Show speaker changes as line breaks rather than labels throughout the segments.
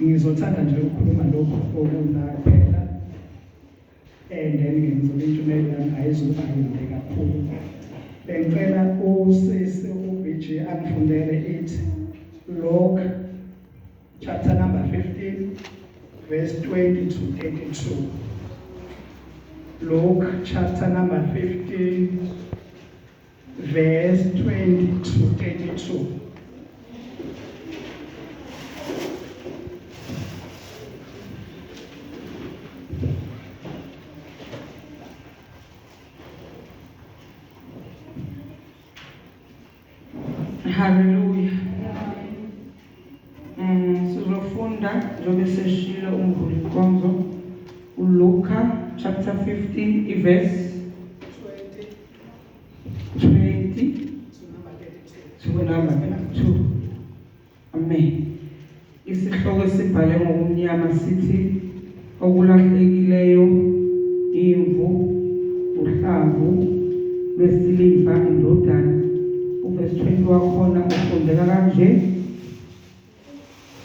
Ngizothanda nje ukukhuluma lokho okuna phela and then ngizobe intshumela ayizuba yinde kakhulu. Bengicela usisi uBJ angifundele ithi Luke chapter number 15 verse 20 to 32. Luke chapter number 15 verse 20 to 32.
Hallelujah. Sizofunda njengoba seshilo umvuli inkonzo uLuka chapter 15 verse 20 to number 32. Amen. Isihloko sibhale ngokumnyama sithi okulahlekileyo imvu uhlavu lwesiliva indodana. Verse 20 wakhona ufundeka kanje.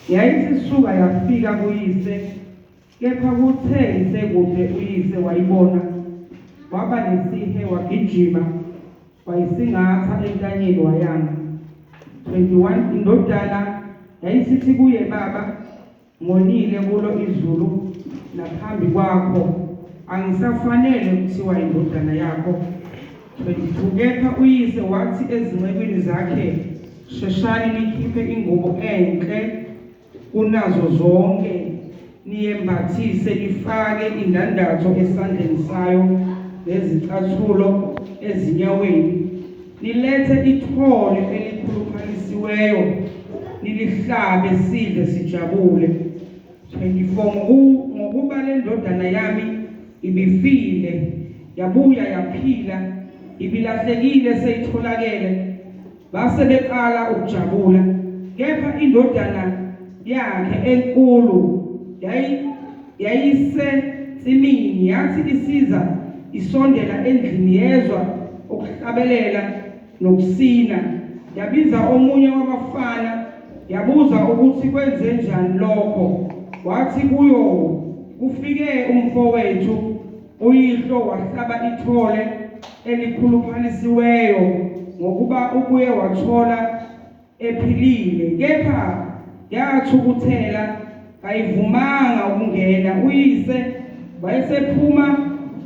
Yayithi suka yafika kuyise, kepha kuthe sekude uyise wayibona, waba nesihe wagijima, wayisingatha entanyeni wayanga. 21 indodana yayisithi kuye, baba, ngonile kulo izulu naphambi kwakho, angisafanele kuthiwa indodana yakho. 22 kepha uyise wathi ezincekwini zakhe, sheshani nikhiphe ingubo enhle kunazo zonke, niyembathise, nifake indandatho esandleni sayo nezicathulo ezinyaweni, nilethe ithole elikhuluphalisiweyo, nilihlabe sidle sijabule. 24 ngokuba le ndodana yami ibifile yabuya yaphila, ibilahlekile seyitholakele, base beqala ukujabula. Kepha indodana yakhe enkulu yayisensimini, yathi isiza isondela endlini yezwa ukuhlabelela nokusina, yabiza omunye wabafana yabuza ukuthi kwenze njani lokho. Wathi kuyo, kufike umfowethu uyihlo wahlaba ithole elikhuluphalisiweyo ngokuba ubuye wathola ephilile, kepha yathukuthela kayivumanga ukungena. Uyise wayesephuma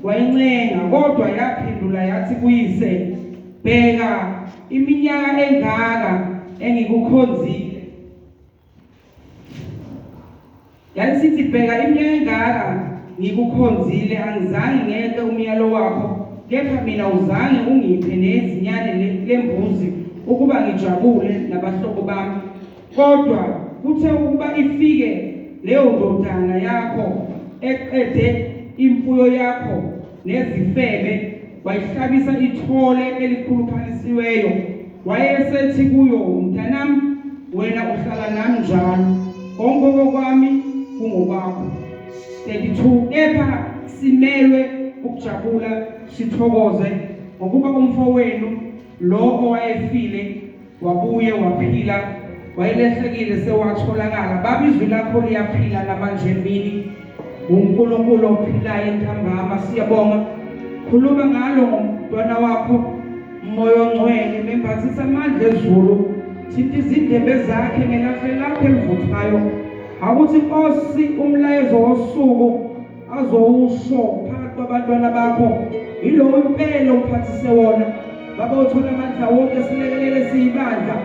wayincenga, kodwa yaphendula yathi kuyise, bheka, iminyaka engaka engikukhonzile. Yalisithi, bheka, iminyaka engaka ngikukhonzile, angizange ngeqe umyalo wakho, kepha mina uzange ungiphe nezinyane lembuzi ukuba ngijabule nabahlobo bami. Kodwa kuthe ukuba ifike leyo ndodana yakho eqede imfuyo yakho nezifebe, wayihlabisa ithole elikhuluphalisiweyo. Wayesethi kuyo, mntanami, wena uhlala nami njalo, konke okwami kungokwakho. 32 kepha simelwe ukujabula sithokoze ngokuba umfowenu lo owayefile wabuye waphila, wayelehlekile sewatholakala. Baba, izwi lakho liyaphila namanje emini, uNkulunkulu ophilayo entambama, siyabonga. Khuluma ngalo ngomntwana wakho, moya ongcwele, membathisa amandla ezulu, thinta izindebe zakhe ngelahle lakho elivuthayo. Akuthi Nkosi umlayezo wosuku azowusho phakathi kwabantwana bakho, yilo impela umphathise wona. Baba, uthola amandla wonke, silekelele siyibandla,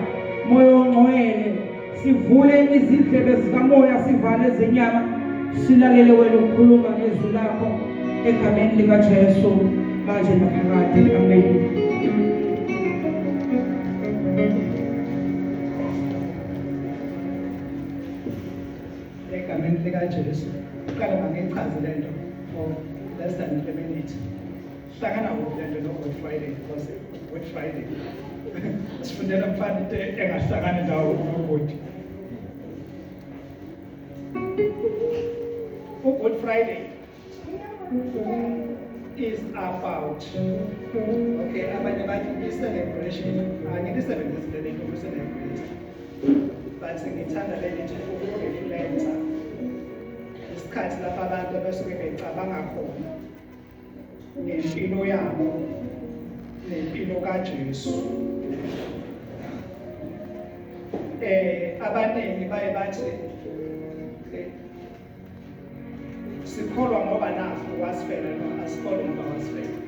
moya ongcwele, sivule izindlebe zikamoya, sivale ezenyama, silalele wena ukukhuluma ngezwi lakho egameni likaJesu manje naphakade. Amen.
Egameni likaJesu. Uqala mangichaze lento for less than a minute. hlangana ngokulenda no Good Friday because Good Friday sifundela mfana into engahlangani ndawo nokuthi Good Friday is about abanye bathi i-celebration angilisebenzise lento uku-celebrate but ngithanda lelithi uku-reflecta isikhathi lapho abantu abasuke becabanga khona ngempilo yabo nempilo kaJesu. Abaningi baye bathi sikholwa ngoba nafu wasifela noma asikholwa ngoba wasifela.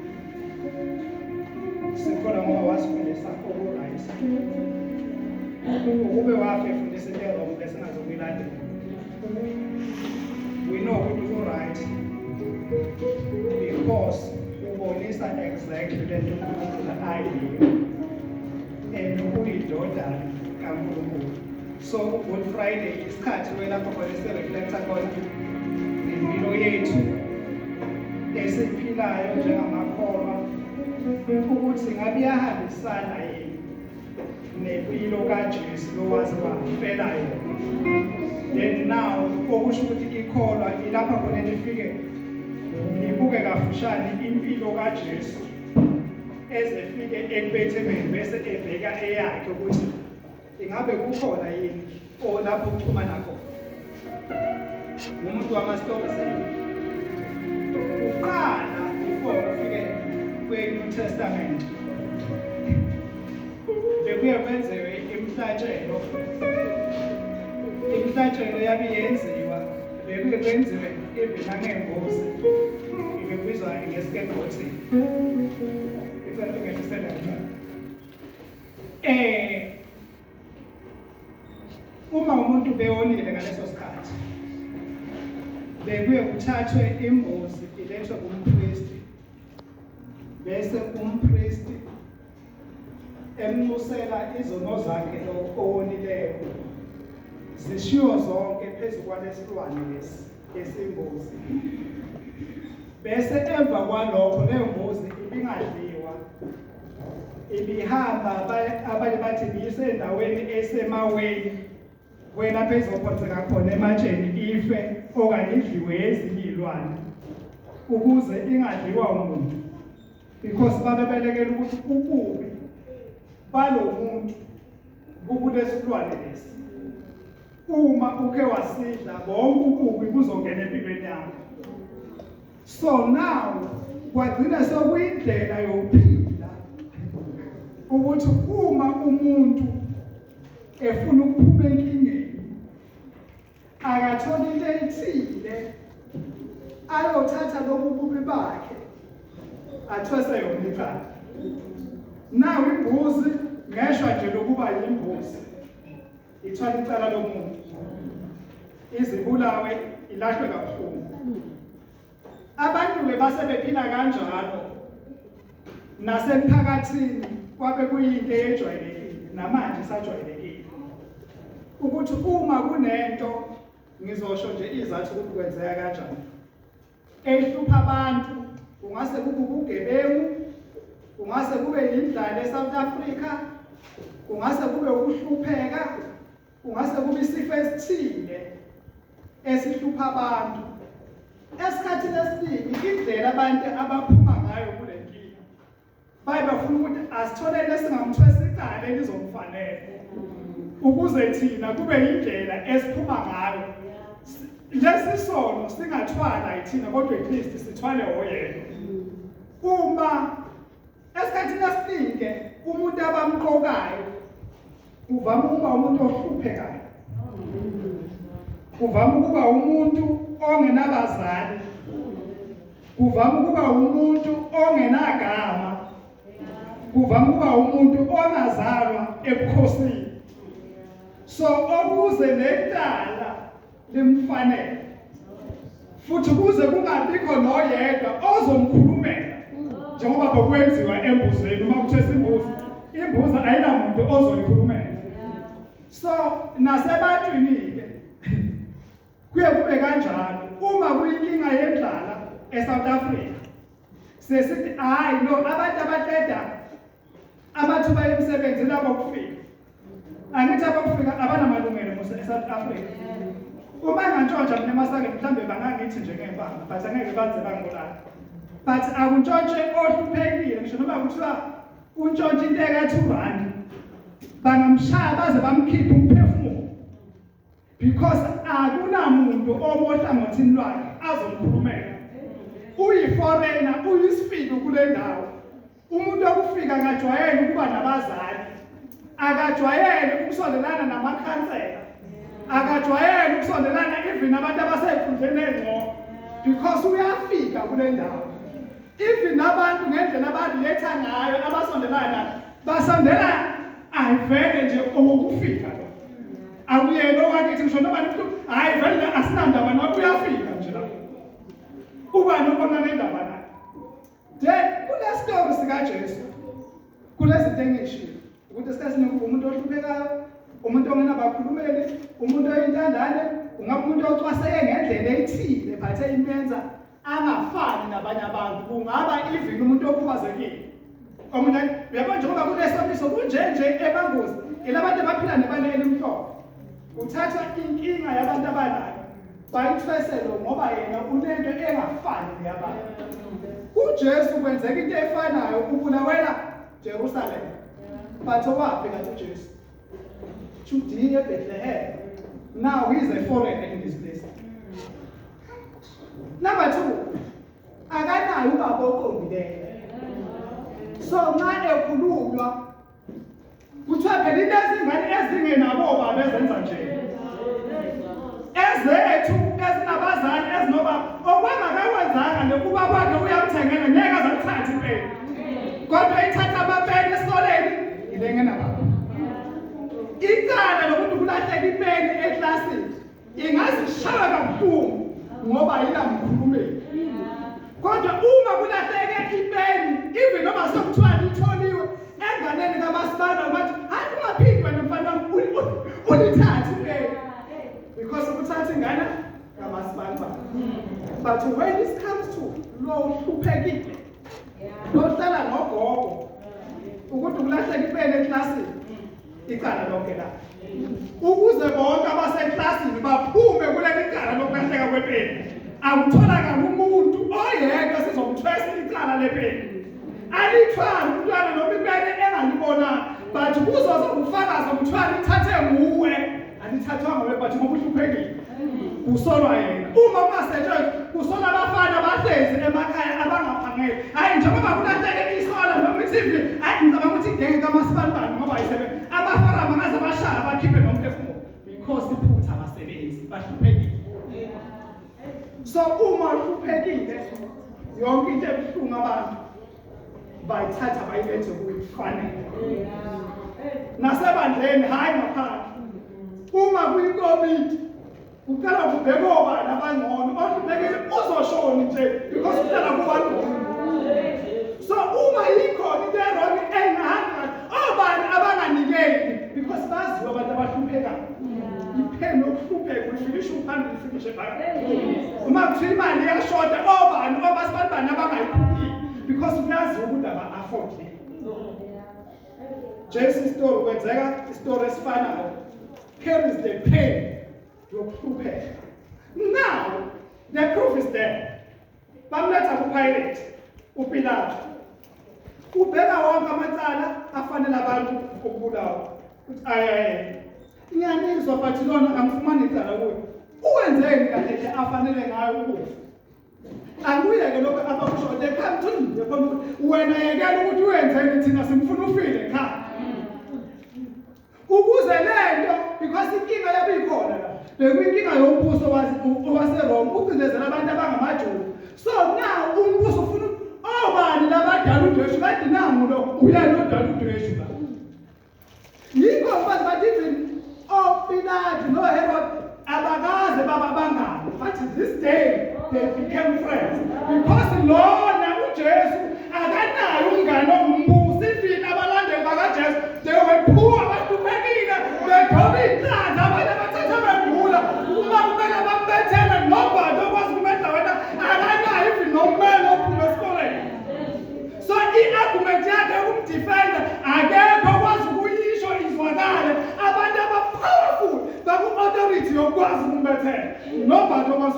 Sikholwa ngoba wasifundisa oku-right. Ukube wafa efundisa into e-wrong bese singazokuyilandela. We know ukuthi uku-right because ubonisa exactly lento uNkulunkulu ayiyo and ukuyidodana kaNkulunkulu. So Good Friday isikhathi lapho khona si-reflecta khona impilo yethu esiphilayo njengamakholwa ukuthi ngabe iyahambisana yini nempilo kaJesu lowazi wafelayo. Then now okusho ukuthi ikholwa ilapha khona lifike libuke kafushane impilo kaJesu ezefike ekubethemeni bese ebheka eyakhe ukuthi ingabe kukhona yini lapho ukuxhumana khona. Umuntu wama-stories uqala before ufike kwe-New Testament bekuye kwenziwe imhlatshelo yabe yenziwa bekuye kwenziwe even ngembuzi ibekubizwa nge-scapegoating. Uma umuntu bewonile ngaleso sikhathi bekuye kuthathwe imbuzi ilethwe kumpristi bese umpristi emnusela izono zakhe owonileyo zishiwo zonke phezu kwalesilwane lesi esimbuzi. Bese emva kwalokho leyo mbuzi ibingadliwa ibihamba abanye bathi biyisendaweni esemaweni lapho izophonseka khona ematsheni ife okanye idliwe ezinye izilwane ukuze ingadliwa umuntu because babebelekela ukuthi ububi balo muntu bukulesilwane lesi uma uke wasidla bonke ububi buzongena empilweni yakho. So now kwagcina sekuyindlela yokuphila ukuthi uma umuntu efuna ukuphuma enkingeni akatholi into ethile ayothatha lobu bubi bakhe athwese yona icala. Naw imbuzi ngeshwa nje lokuba yimbuzi ithwala icala lomuntu izibulawe ilahlwe kabuhlungu. Abantu base bephila kanjalo nasemphakathini kwabe kuyinto ejwayelekile namanje isajwayelekile ukuthi uma kunento ngizosho nje izathu ukuthi kwenzeka kanjani ehlupha abantu. Kungase kube ubugebengu, kungase kube indlala eSouth Africa, kungase kube ukuhlupheka, kungase kube isifo esithile esihlupha abantu. Esikhathini esiningi indlela abantu abaphuma ngayo kule nkinga baye bafuna ukuthi asitholele esingamthwesa icala elizomfanele ukuze thina kube indlela esiphuma ngayo. Lesi sono singathwala yithina kodwa at least sithwale oyedwa. Uma esikhathini esiningi umuntu abamqokayo uvama ukuba umuntu ohluphekayo, uvama ukuba umuntu ongenabazali, kuvama ukuba umuntu ongenagama, kuvama ukuba umuntu ongazalwa ebukhosini. So okuze necala limfanele futhi kuze kungabikho noyedwa ozomkhulumela njengoba bekwenziwa embuzweni. Uma kuthesa imbuzi ayinamuntu ozoyikhulumela. So nasebantwini-ke kuye kube kanjalo. Uma kuyinkinga yendlala eSouth Africa Sesithi hayi no abantu abaqeda amathuba emisebenzi labo kufika. Angithi abakufika abanamalungelo eSouth Africa. Uma ngantshontsha mina masake mhlambe bangangithi nje ngempama but angeke baze bangibulala. But akuntshontshe ohluphekile ngisho noma kuthiwa untshontshe into eka-R2 bangamshaya baze bamkhiphe umphefumulo because akunamuntu omohlangothini lwakhe azomkhulumela. Uyi-foreigner, uyisifika kule ndawo. Umuntu okufika akajwayele ukuba nabazali, akajwayele ukusondelana namakhansela, akajwayele ukusondelana even abantu abasey'khundleni ey'ngcono because uyafika kule ndawo. Even abantu ngendlela abaletha ngayo abasondelana basondela ayivele nje okufika lo. Akuyena owakithi ngisho noma nithi hayi vele asinandaba nawe uyafika nje la. Ubani obona nendaba naye. Then kule story sikaJesu kulezinto engishilo ukuthi sikazinika umuntu ohluphekayo, umuntu ongenabakhulumeli, umuntu oyintandane, ungaba umuntu ocwaseke ngendlela ethile but eyimenza angafani nabanye abantu. Kungaba even umuntu okhubazekile. Omunye uyabona njengoba kunesomiso kunjenje ebangozi ilabantu abaphila nebala elimhlophe. Uthatha inkinga yabantu abanayo bayithwesele ngoba yena unento engafani neyabantu. UJesu kwenzeka into efanayo ubulawela Jerusalem. But owaphi kanti uJesu? Judea, Bethlehem. Now he is a foreigner in this place. Number 2, akanayo ubaba oqondileyo. So nxa ekhulunywa kuthiwa phela into ezingane ezingenabo baba ezenza nje. Ezethu ezinabazali ezinobaba okwangakakwenzanga nokuba kwakhe uyamthengela ngeke azathatha impela. Kodwa ithatha amapeni esikoleni ilengenababa. Icala lokuthi kulahleka ipeni eklasini ingazishaya kabuhlungu ngoba ayinamkhulumeli. Kodwa uma kulahleke ipeni even noma sekuthiwa litholiwe enganeni kamasipala bathi hayi ungaphindwe nomfana ulithathe ipeni because ukuthatha ingane kamasipala. But when it comes to lo hluphekile lohlala nogogo ukuthi kulahleka ipeni eklasini icala lonke la ukuze bonke abaseklasini baphume kuleli cala lokulahleka kwepeni akutholakala umuntu oyedwa sizomthwesa icala lepeni alithwala umntwana noma ipeni engalibonanga but kuzoza ubufakazi okuthiwa lithathe nguwe alithathwa nguwe but ngoba uhluphekile kusolwa yena. Uma kungasetshenzwa kusolwa abafana abahlezi emakhaya abangaphangeli. Hayi njengoba kulahleke isola noma i-TV hayi ngicabanga ukuthi igenge kamasipalibani ngoba ayisebenzi abafana bangaze bashaya bakhiphe nomphefumulo because iphutha abasebenzi bahluphekile. So uma uhluphekile yonke into ebuhlungu abantu bayithatha bayilethe kuyifanele. Nasebandleni hayi ngaphandle. Uma kuyikomiti uqala kubheka obani abangcono ohluphekile uzoshona nje because uhlala kubantu. So uma yikhona into errong engahamba obani abanganikeli because baziwa abantu abahluphekayo. Iphela okuhlupheka ulifikisha uphambili ufikishe phakathi. Uma kuthiwa imali iyashoda obani obasibani abangayikhuphi because uyaziwa ukuthi aba-afford. Jesu story kwenzeka istory esifanayo carries the pain yokuhlupheka. Now the proof is there. Bamletha kuPilate uPilato ubheka wonke amacala afanele abantu ukubulawa uthi ayaye ngiyanizwa but lona angifumani icala kuyo. Uwenzeni kahle nje afanele ngayo ukufa? Anguyeke lokho abakusho they come to me yabona wena yekela ukuthi uwenzeni thina simfuna ufile ekhaya. Ukuze lento because inkinga yabikhona la bekuyinkinga yombuso waseRome ukucindezela abantu abangamaJuda. So now umbuso ufuna obani labadala uJesu bathi nangu lo uyena odala uJesu la. Yikho mfazi bathi even Pilato no Herod abakaze babangani but this day they became friends because lona uJesu akanayo umngane ombuso ifini abalandeli bakaJesu they were poor abahluphekile bedobha inhlanzi abantu abathatha begula uma kumele bambethele nobani okwazi kumedla wena akanayo even nomelo ophuma esikoleni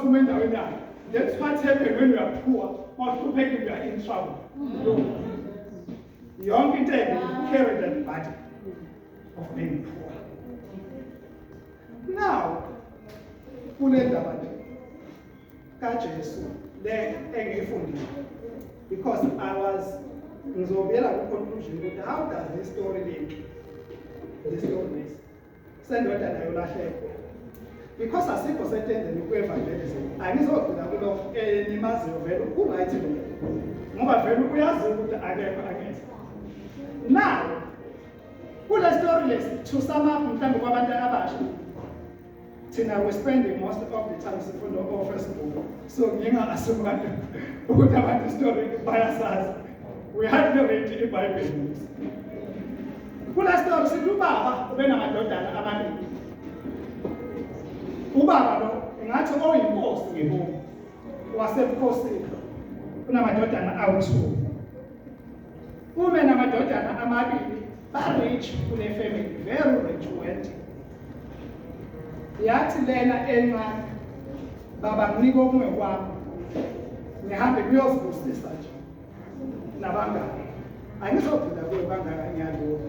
wasukuma endaweni yakhe. That's what happens when you are poor. Mawuhluphekile, you are in trouble. Yonke into you carry that burden of being poor. Now, kule ndaba le kaJesu le engiyifundile, because I was ngizobuyela ku-conclusion ukuthi how does this story link the stories sendoda nayo lahlekwa, because asikho setendeni kwe-evangelism. Angizogcina kulo nimaziyo vele ku-right lo, ngoba vele uyazi ukuthi akekho angekho. Now kule story lesi, to sum up mhlawumbe kwabantu abasha, thina we spending most of the time sifunda o-Facebook, so nginga-assume kanti ukuthi abantu story bayasazi. We hardly read iBhayibheli. Kula story sithi ubaba ubenamadodana amabili. Ubaba lo ngathi oyinkosi ngebumo wasebukhosini unamadodana awu-2. Ume namadodana amabili, ba-rich kule family, very rich, wealthy. Yathi lena encane, baba nginika okunye kwami, ngihambe kuyozibusisa nje nabangani. Angizogcina kuyo bangaka ngiyalo.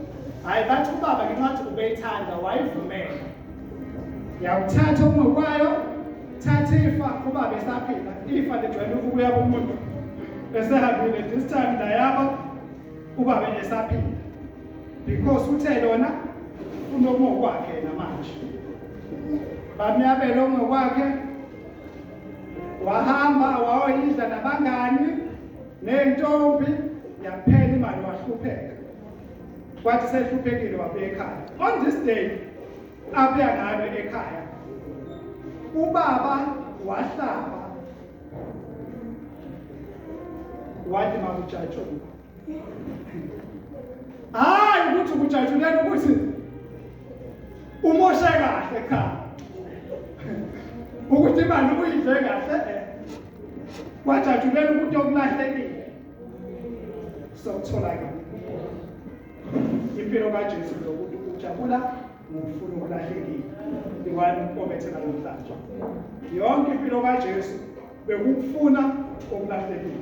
Hayi bathi ubaba ngingathi ubeyithanda wayivumela. Yawuthatha okunye kwayo, thatha ifa ubaba esaphila. Ifa lijwayele ukubuya kumuntu esehambile, this time ndayaba ubaba esaphila, because uthe lona unomo kwakhe namanje. Bamyabela okunye kwakhe, wahamba wayoyidla nabangani nentombi, yaphela imali wahlupheka. Kwathi sehluphekile wabuya ekhaya. On this day abuya ngayo ekhaya, ubaba wahlaba wathi makujatshulwa. Hayi ukuthi ukujatshulela ukuthi umoshe kahle ekhaya, ukuthi imali uyidle kahle, kwajatshulela ukuthi okulahlekile. Sokuthola-ke impilo kaJesu lokuthi ujabula ngokufuna ukulahlekile. Iwani obethela namhlanje. Yonke impilo kaJesu bekufuna okulahlekile.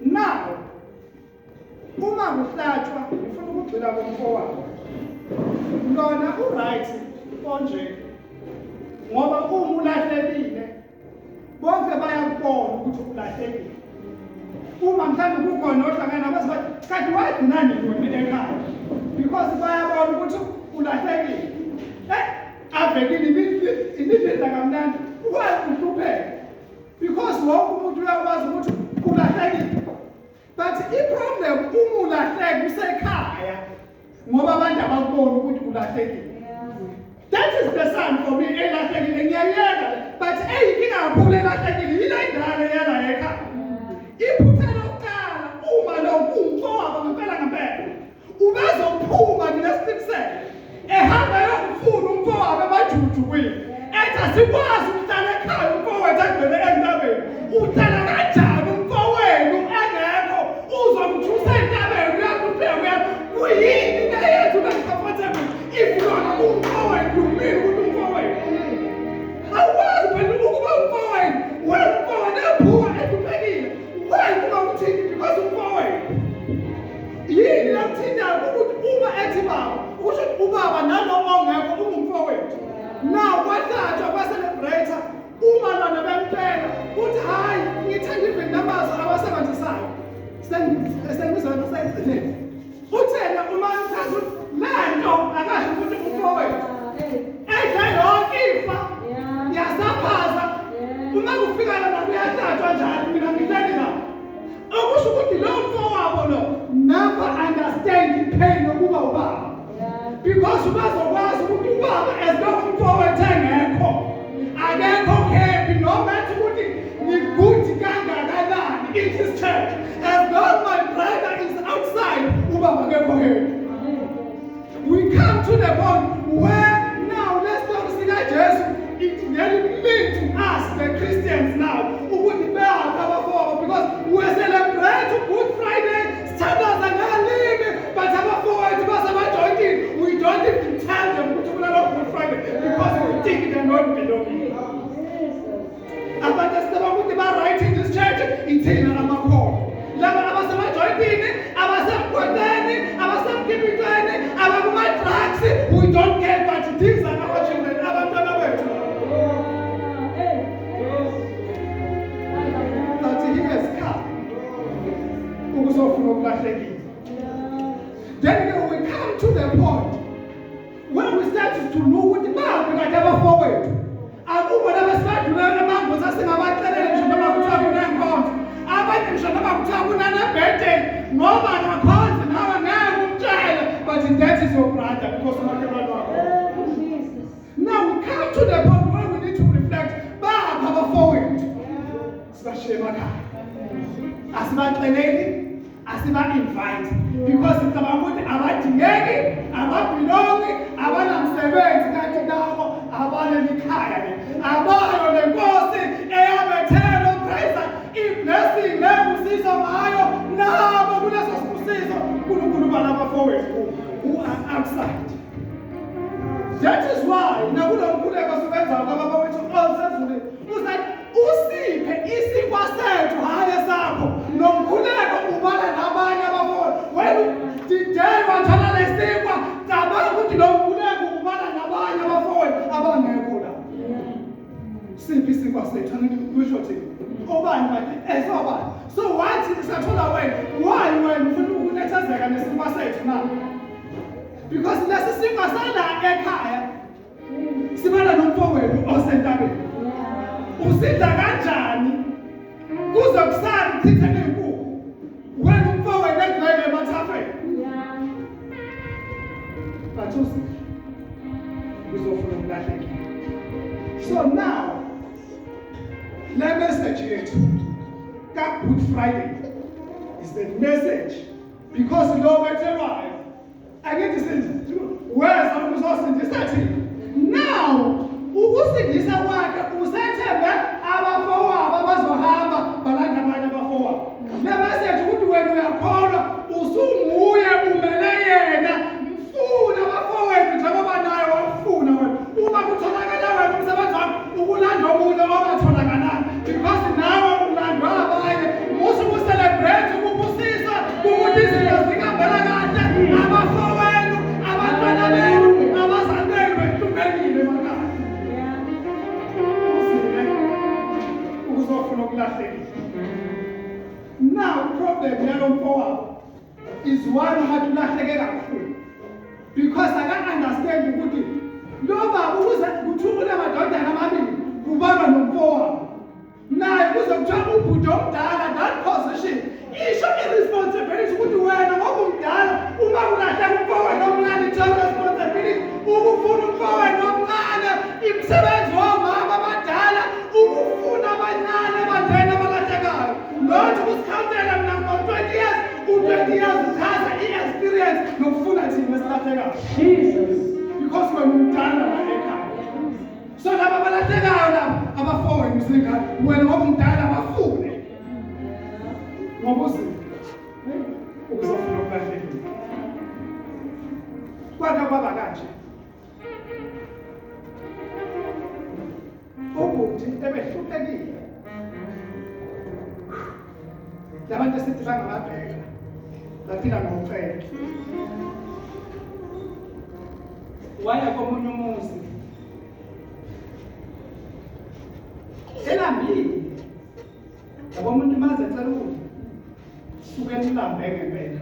Now, uma kuhlatshwa ngifuna ukugcina komfowabo. Lona u-right konje, ngoba uma ulahlekile bonke bayakubona ukuthi ulahlekile. Uma mhlawumbe kukhona ohlangana nabazi bathi kanti wagcinani nini ekhaya, because bayabona ukuthi ulahlekile. Avekile imidla kamnandi ukwazi ukuhlupheka, because wonke umuntu uyakwazi ukuthi ulahlekile. But i-problem uma ulahleka usekhaya ngoba abantu abakubona ukuthi ulahlekile. That is the sign for me, elahlekile ngiyayeka, but eyinkinga kakhulu elahlekile yile ndala yala ekhaya. Iphutha lokuqala uma lo umfowabo ngempela ubezophuma nginesiqiniseko ehamba yokufuna umfowabo emajujukwini, ethi asikwazi ukuhlala ekhaya umfowethu agcwele entabeni. Uhlala kanjani umfowenu engekho uzomthusa entabeni uyakupheka kuyini neyethu comfortable if lona umfowenu lumile ukuthi umfowenu awukwazi phela ukuba umfowenu wena umfowenu ephuka ehluphekile. Why do not think because of power? Yini lamthindayo ukuthi uma ethi baba usho ubaba nalo ongekho umfowethu. Now kwahlatshwa kwacelebrate uma lona bempela uthi hayi ngithanda even namazwi abasebenzisayo sengizona sayigcinile. Uthena uma ngithatha lento akasho ukuthi umfowethu edla yonke ifa yasaphaza uma kufika lana kuyahlatshwa njalo. Mina ngitheni la okusho ukuthi lo mfowabo lo never understand pain yokuba ubaba, because ubazokwazi ukuthi ubaba as long umfowethu engekho akekho happy, no matter ukuthi ni-good kangakanani in his church, as long my brother is outside ubaba akekho happy. We come to the point where now let's talk about Jesus. It really means to us, the Christians now, ukuthi beyakabafowabo, because we celebrate Good Friday, standards and our but abafowethu basebajoyintini, we don't even tell them ukuthi kulelo Good Friday, because ulahlekile. Then we come to the point when we start to look ukuthi bahambe kade abafowethu. Akubo labasibadulela amambo sasingabaxelele nje noma kuthiwa kunenkonzo. Abanye nje noma kuthiwa kunanebirthday ngoba ngakhonza nawe ngeke umtshele, but that is your brother because umakhelwane wakho. Now we come to the point where we need to reflect. Bahambe abafowethu. Sibashiye emakhaya. Asibaxeleli, asiba-invite. Because ngicabanga ukuthi abadingeki, ababelongi, abanamsebenzi kanti nabo abanelikhaya le. Abayo le Nkosi eyabethela uPrayisa i-blessing nebusiso ngayo nabo kuleso sibusiso uNkulunkulu balabafowethu who are outside. That is why nakulo mkhuleko siwenzayo kwabafowethu osezulwini usathi usiphe isikwa sethu hayi sakho nomkhuleko ubala nabanye abafowethu. When today wathola lesikwa cabanga ukuthi lo mkhuleko ubala nabanye abafowethu abangekho la. Siphi isikwa sethu angisho thini obani bathi esobani. So wathi sathola wena why ufuna ukunethezeka nesikwa sethu na? Because lesi sikwa sala ekhaya sibala nomfowethu osentabeni. Usida kanjani kuzokusala uchithe neenkukhu wena umfowethu egcwele emathafeni? Bathusi uzofuna ukulahlekile. So now le message yethu ka Good Friday is the message because lo bethelwayo angithi sithi weza ukuzosindisa thina. Now ukusindisa kwakhe usethembe abafowabo abazohamba balanda abanye abafowabo. Le message ukuthi wena uyakholwa usumuye umele yena mfuna abafowethu njengoba naye wamfuna wena. Uma kutholakala wena umsebenzi wakho ukulanda omunye ongatholakalanga because nawe ulandwa abanye musu ku-celebrate ukubusisa ukuthi izinto zingahambela kahle abafowenu abantwana benu abazali benu behlulekile emakhaya. Uzofuna ukulahlekile. Now problem yalo mfowabo is one umuntu ulahleke kakhulu because aka-understand ukuthi lo baba ukuze kuthukule amadodana amabili kubaba nomfowabo naye kuze kuthiwa ubhuti omdala that position isho i-responsibility ukuthi wena ngoba umdala uma ulahleka umfowenu omncane ithola responsibility ukufuna umfowenu omncane imisebenzi womama abadala ukufuna abancane abadala abalahlekayo. Lotho kusikhawuntela mina ngo-20 years u-20 years uthatha i-experience nokufuna thina esilahlekayo. Jesus because wena umdala la ekhaya. So laba abalahlekayo laba abafowenu singane wena ngoba umdala abafune ngoba uzofuna ukulahlekile. Kwakhe kwaba kanje ubhuti ebehlulekile labantu esithi bangamabheka baphila ngomfelo. Waya komunye umuzi elambile yabo umuntu maze ecela ukuthi suke nilambe ngempela.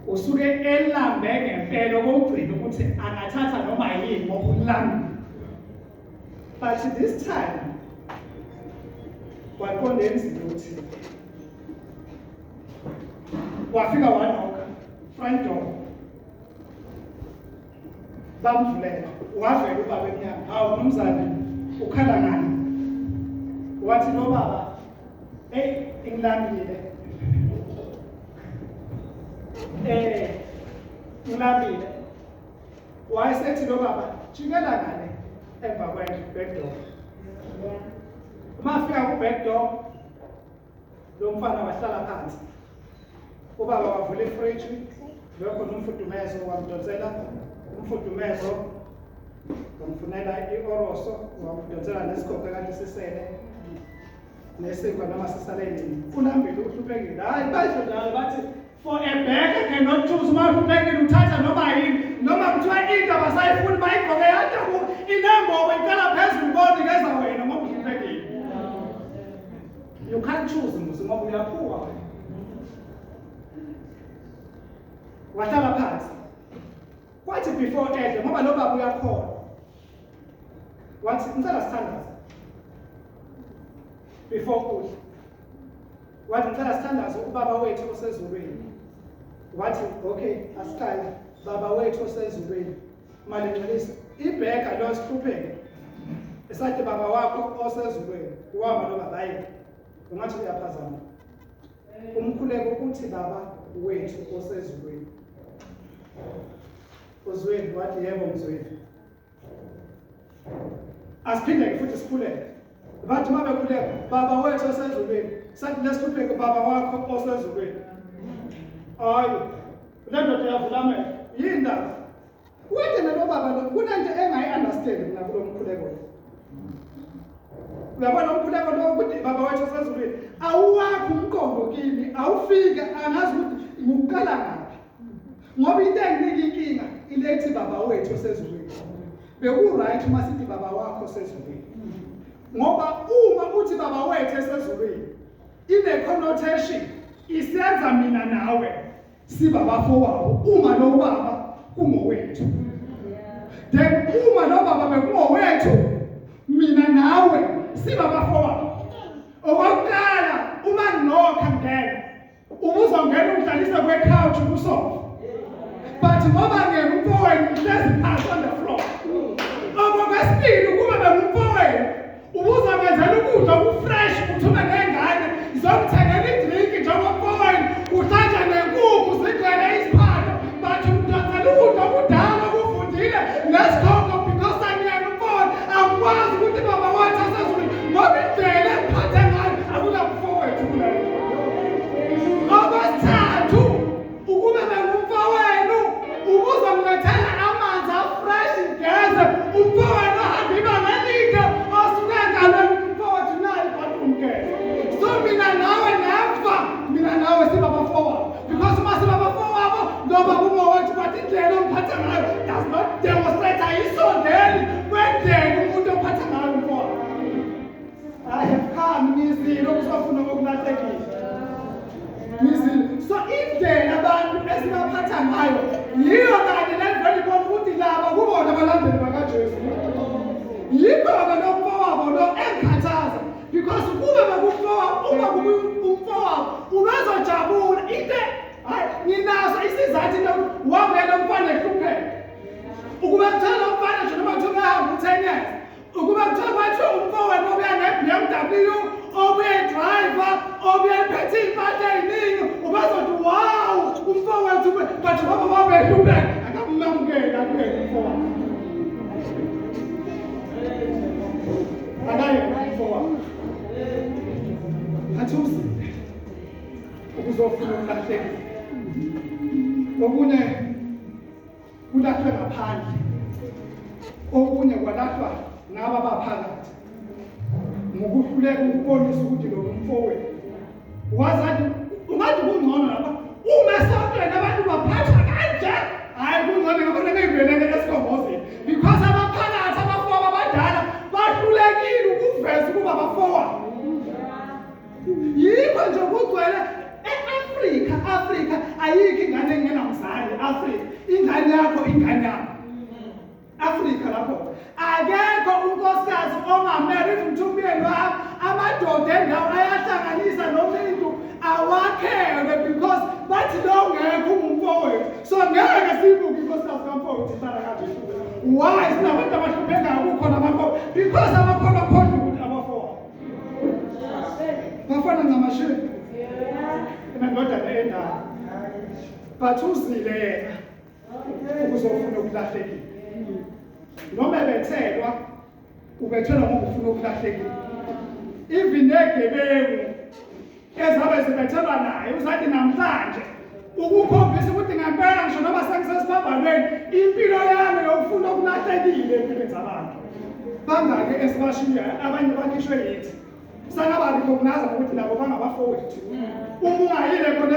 Usuke elambe ngempela okugcina ukuthi angathatha noma yini ngokulamba. But this time waqonda emzini uthi wafika wanoka front door bamvulela wavela ubaba emnyango. Hawu nomzane ukhala ngani? Wathi lo baba ngilambile ngilambile. Wayesethi lo baba jikela ngale emva back door. Uma fika ku-back door lo mfana wahlala phansi. Ubaba wavula ifriji lokho nomfudumezo wamdonsela umfudumezo wamfunela i-oroso wamdonsela nesikhope kanti sisele nesikwa noma sisaleni. Ulambile uhluphekile. Hayi basho njalo bathi for a beggar cannot choose. Uma uhluphekile uthatha noma yini noma kuthiwa into abasayifuni bayigqoke yadabu inembobo ikala phezulu konikeza wena ngoba uhluphekile. You can't choose muzi ngoba uyaphuka wena. wahlala phansi. Kwathi before edle ngoba lo baba uyakhona. Wathi ngicela sithandaze. Before kudla. Wathi ngicela sithandaze ubaba wethu osezulwini. Wathi okay, asiqale baba wethu osezulwini. Mali ngcwelisa ibheka lo sihlupheke. Esathi baba wakho osezulwini. Uwama lo baba yena. Ungathi uyaphazama. Umkhuleko uthi baba wethu osezulwini. Uzweni wathi yebo mzweni. Asiphinde futhi sikhuleke. Bathi mabe khuleka baba wethu osezulwini. Sathi lesihlupheke baba wakho osezulwini. Hayi. Le ndoda yavulamela. Yindaba. Wethe lo baba lo kunento engayi-understand mina kulo mkhuleko. Uyabona umkhuleko lo ukuthi baba wethu osezulwini awuwakho umqondo kimi awufika angazi ukuthi ngiqala ngaphi. Ngoba into enginika inkinga ilethi baba wethu osezulwini. Beku-right uma sithi baba wakho osezulwini. Ngoba uma uthi baba wethu osezulwini ine-connotation isenza mina nawe sibabafowabo uma lo baba kungowethu. Then uma lo baba bekungowethu mina nawe sibabafowabo. Okokuqala uma nginokha ngena ubuzongena ungidlalise kwe-couch kusofa. But ngoba ngeke umfowenu uhlezi phansi on the floor. Okwesibili ukuba bengumfowenu ubuzongenzela ukudla okufresh uthume nengane zomthengela idrink njengomfowenu uhlanza nenkukhu zigcwele isiphalo. But umdonsela ukudla okudala okuvundile nesikhongo because angiyena umfowenu angikwazi ukuthi baba wathi asezulwini ngoba indlela engiphathe ngayo akunamfowethu kuleyo. Okwesithathu ukuba bengumfowenu ubuzongilethela amanzi afresh ngeze umfowenu ahambe ibanga elide osuke engalweni umfowethu naye bathumkele. So mina nawe never mina nawe sibabafowabo because uma sibabafowabo ngoba kungowethu but indlela ongiphatha ngayo does not demonstrate ayisondeli kwendlela umuntu ophatha ngayo umfowabo. I have come ngizile ukuzofuna ukulahlekisa. So indlela abantu esibaphatha ngayo yiyo kanye levele ibona ukuthi laba kubona abalandeli bakaJesu. Yikho-ke lo mfowabo lo engikhathaza because ukube bekufowabo uma kube umfowabo ubezojabula into hayi nginaso isizathu into wabuyela umfana ehlupheke. Ukube kuthiwa lo mfana nje noma kuthiwa ehamba u-10 years ukube kuthiwa kwathiwa umfowenu obuya ne-BMW obuye driver obuye ephethe iy'mpahla ey'ningi ubazothi wow umfowethu but ngoba babehlupheka akamamukeli akuphela umfowabo. Akayena umfowabo. Athusi ukuzofuna ukulahleka. Okunye kulahlwe ngaphandle. Okunye kwalahlwa ngaba baphakathi. Ngokuhluleka ukubonisa ukuthi lo mfowethu wazathi ungathi kungcono lapha uma esontweni abantu baphathwa kanje hayi kungcono ngoba ngeke esikhongozeni because abaphakathi abafowabo abadala bahlulekile ukuveza ukuba bafowabo. Yikho nje kugcwele e-Afrika ayikho ingane engenamzali. Afrika ingane yakho ingane yakho. Afrika lapho akekho unkosikazi ongamele umthumeli wakho. Amadoda endawo ayahlanganisa nomuntu awakhele because bathi lo ngekho umfowethu. So ngeke sibuke inkosikazi kamfowethu ihlala kanje. Why sinabantu abahluphekayo kukhona abafowethu? Because abakhona khona ukuthi abafowethu bafana ngamashini. Indoda endawo but uzile yena ukuzofuna ukulahlekile. Noma bethelwa ubethelwa ngoba ufuna ukulahlekile. Even negebengu ezabe zibethelwa naye uzathi namhlanje ukukhombisa ukuthi ngempela ngisho noma sengisesiphambanweni impilo yami yokufuna ukulahlekile empilweni zabantu. Bangake esibashiya abanye bakhishwe yithi. Sangabarecognize ukuthi labo bangabafowethu. Uma ungayile khona